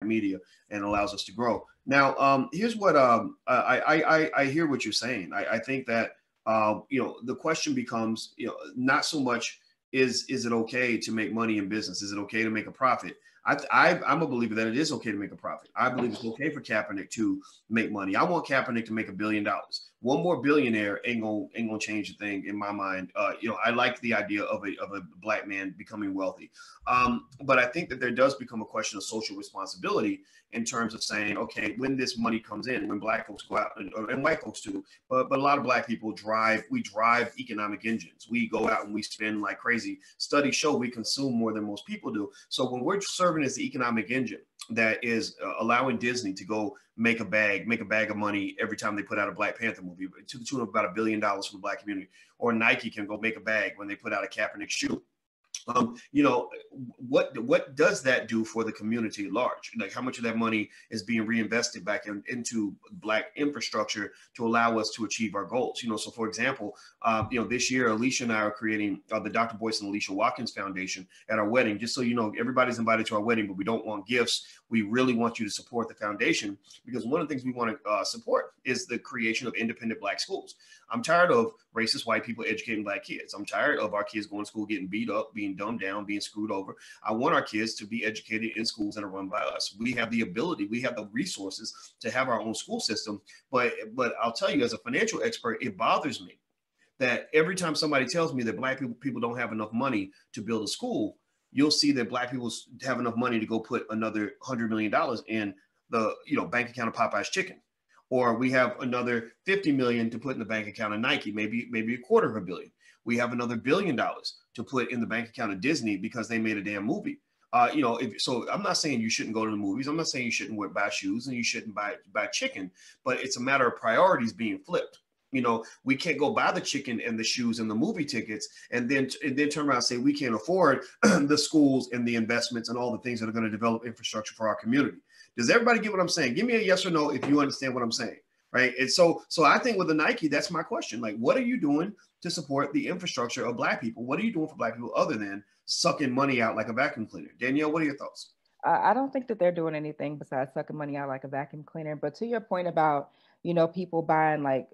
media and allows us to grow. Now, here's what I hear what you're saying. I think that the question becomes, not so much is it okay to make money in business? Is it okay to make a profit? I'm a believer that it is okay to make a profit. I believe it's okay for Kaepernick to make money. I want Kaepernick to make $1 billion. One more billionaire ain't gonna change a thing in my mind. I like the idea of a black man becoming wealthy, but I think that there does become a question of social responsibility in terms of saying, okay, when this money comes in, when black folks go out and white folks too, but a lot of black people drive economic engines. We go out and we spend like crazy. Studies show we consume more than most people do. So when we're serving as the economic engine that is allowing Disney to go make a bag of money every time they put out a Black Panther movie to the tune of about $1 billion for the black community, or Nike can go make a bag when they put out a Kaepernick shoe. What does that do for the community at large? Like, how much of that money is being reinvested back into black infrastructure to allow us to achieve our goals? So for example, this year, Alicia and I are creating the Dr. Boyce and Alicia Watkins Foundation at our wedding. Just so you know, everybody's invited to our wedding, but we don't want gifts. We really want you to support the foundation, because one of the things we want to support is the creation of independent black schools. I'm tired of racist white people educating black kids. I'm tired of our kids going to school getting beat up, being dumbed down, being screwed over. I want our kids to be educated in schools that are run by us. We have the ability, we have the resources to have our own school system. But I'll tell you, as a financial expert, it bothers me that every time somebody tells me that black people don't have enough money to build a school, you'll see that black people have enough money to go put another $100 million in the bank account of Popeye's Chicken. Or we have another 50 million to put in the bank account of Nike, maybe $250 million. We have another $1 billion to put in the bank account of Disney because they made a damn movie. So I'm not saying you shouldn't go to the movies. I'm not saying you shouldn't buy shoes and you shouldn't buy chicken, but it's a matter of priorities being flipped. We can't go buy the chicken and the shoes and the movie tickets and then turn around and say we can't afford the schools and the investments and all the things that are going to develop infrastructure for our community. Does everybody get what I'm saying? Give me a yes or no if you understand what I'm saying, right? And so I think with the Nike, that's my question. Like, what are you doing to support the infrastructure of black people? What are you doing for black people other than sucking money out like a vacuum cleaner? Danielle, what are your thoughts? I don't think that they're doing anything besides sucking money out like a vacuum cleaner. But to your point about, people buying like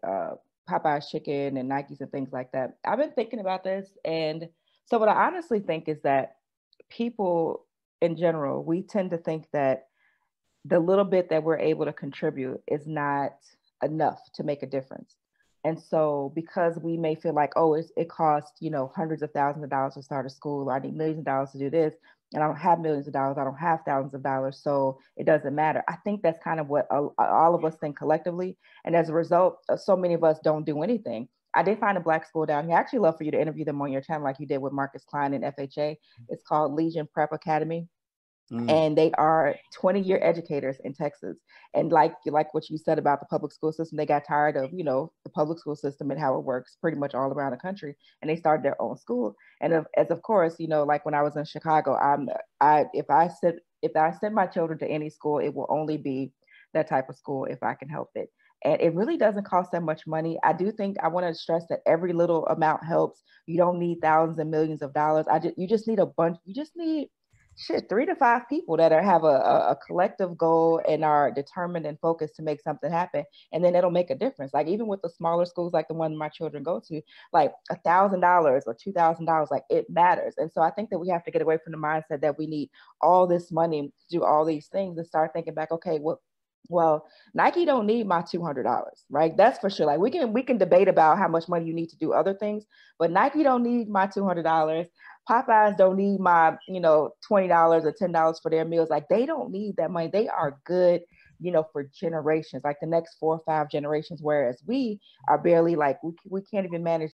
Popeye's chicken and Nikes and things like that, I've been thinking about this. And so what I honestly think is that people in general, we tend to think that the little bit that we're able to contribute is not enough to make a difference. And so because we may feel like, oh, it costs, hundreds of thousands of dollars to start a school, or I need millions of dollars to do this, and I don't have millions of dollars, I don't have thousands of dollars, so it doesn't matter. I think that's kind of what all of us think collectively. And as a result, so many of us don't do anything. I did find a black school down here. I actually love for you to interview them on your channel like you did with Marcus Klein and FHA. It's called Legion Prep Academy. And they are 20-year educators in Texas. And like what you said about the public school system, they got tired of, the public school system and how it works pretty much all around the country. And they started their own school. And of course, like when I was in Chicago, if I send my children to any school, it will only be that type of school if I can help it. And it really doesn't cost that much money. I do think I want to stress that every little amount helps. You don't need thousands and millions of dollars. You just need 3 to 5 people that have a collective goal and are determined and focused to make something happen. And then it'll make a difference. Like even with the smaller schools, like the one my children go to, like $1,000 or $2,000, like it matters. And so I think that we have to get away from the mindset that we need all this money to do all these things and start thinking back, okay, well, Nike don't need my $200, right? That's for sure. Like we can debate about how much money you need to do other things, but Nike don't need my $200. Popeyes don't need my, $20 or $10 for their meals. Like they don't need that money. They are good, for generations, like the next 4 or 5 generations. Whereas we are barely we can't even manage